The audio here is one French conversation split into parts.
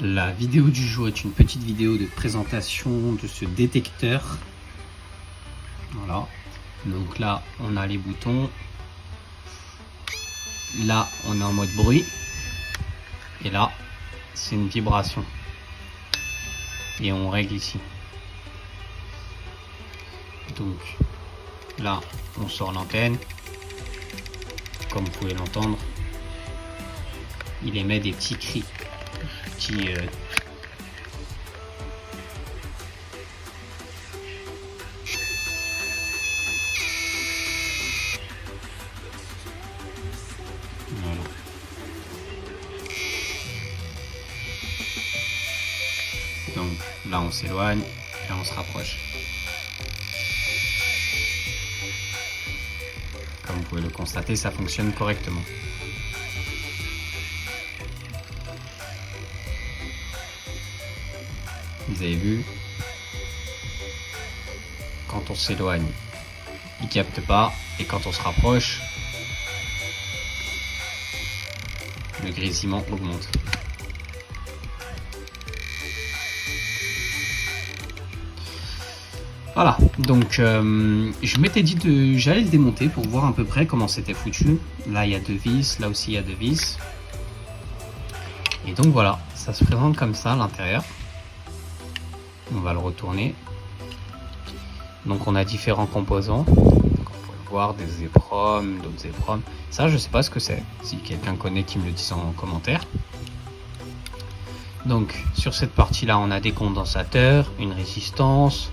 La vidéo du jour est une petite vidéo de présentation de ce détecteur. Voilà. Donc là, on a les boutons. Là, on est en mode bruit. Et là, c'est une vibration. Et on règle ici. Donc là, on sort l'antenne. Comme vous pouvez l'entendre, il émet des petits cris. Voilà. Donc là on s'éloigne, là on se rapproche. Comme vous pouvez le constater, ça fonctionne correctement. Vous avez vu, quand on s'éloigne, il capte pas, et quand on se rapproche, le grésillement augmente. Voilà, donc je m'étais dit j'allais le démonter pour voir à peu près comment c'était foutu. Là il y a 2 vis, là aussi il y a 2 vis. Et donc voilà, ça se présente comme ça à l'intérieur. On va le retourner. Donc on a différents composants. Donc on peut voir des EPROM, d'autres EPROM. Ça je sais pas ce que c'est. Si quelqu'un connaît, qui me le dise en commentaire. Donc sur cette partie là on a des condensateurs, une résistance,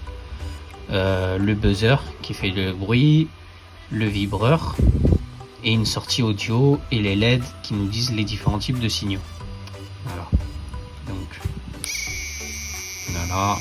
le buzzer qui fait le bruit, le vibreur et une sortie audio et les LED qui nous disent les différents types de signaux. Voilà. Donc voilà.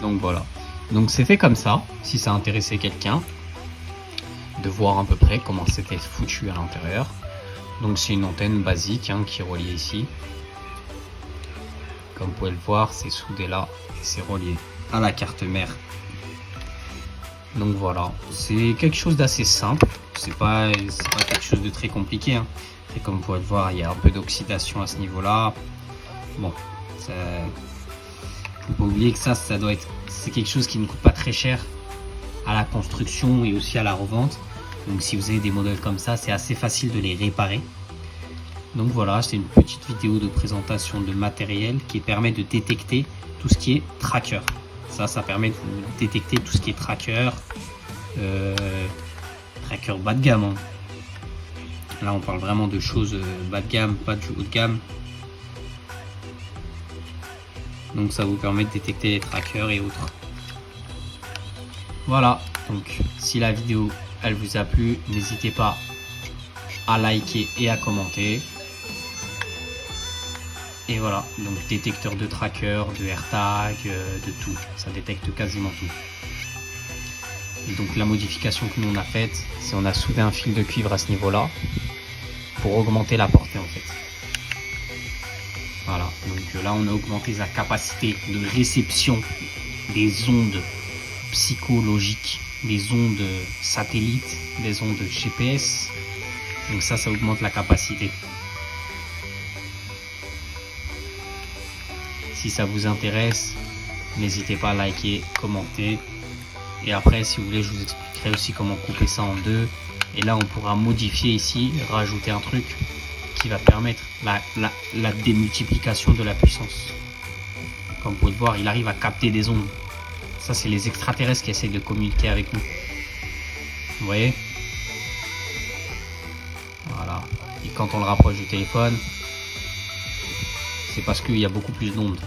Donc voilà, donc c'est fait comme ça, si ça intéressait quelqu'un de voir à peu près comment c'était foutu à l'intérieur. Donc c'est une antenne basique qui est reliée ici. Comme vous pouvez le voir, c'est soudé là, c'est relié à la carte mère. Donc voilà, c'est quelque chose d'assez simple, c'est pas quelque chose de très compliqué. Et comme vous pouvez le voir, il y a un peu d'oxydation à ce niveau-là. Bon, ça... faut pas oublier que c'est quelque chose qui ne coûte pas très cher à la construction et aussi à la revente. Donc si vous avez des modèles comme ça, c'est assez facile de les réparer. Donc voilà, c'est une petite vidéo de présentation de matériel qui permet de détecter tout ce qui est tracker. Ça permet de détecter tout ce qui est tracker, tracker bas de gamme. Là on parle vraiment de choses bas de gamme, pas du haut de gamme. Donc ça vous permet de détecter les trackers et autres. Voilà, donc si la vidéo elle vous a plu, n'hésitez pas à liker et à commenter. Et voilà, donc détecteur de tracker, de AirTag, de tout, ça détecte quasiment tout. Et donc la modification que nous on a faite, c'est on a soudé un fil de cuivre à ce niveau-là pour augmenter la portée en fait. Voilà, donc là on a augmenté la capacité de réception des ondes psychologiques, des ondes satellites, des ondes GPS. Donc ça augmente la capacité. Si ça vous intéresse, n'hésitez pas à liker, commenter. Et après, si vous voulez, je vous expliquerai aussi comment couper ça en deux. Et là, on pourra modifier ici, rajouter un truc qui va permettre la démultiplication de la puissance. Comme vous pouvez le voir, il arrive à capter des ondes. Ça, c'est les extraterrestres qui essayent de communiquer avec nous. Vous voyez? Voilà. Et quand on le rapproche du téléphone, c'est parce qu'il y a beaucoup plus d'ondes.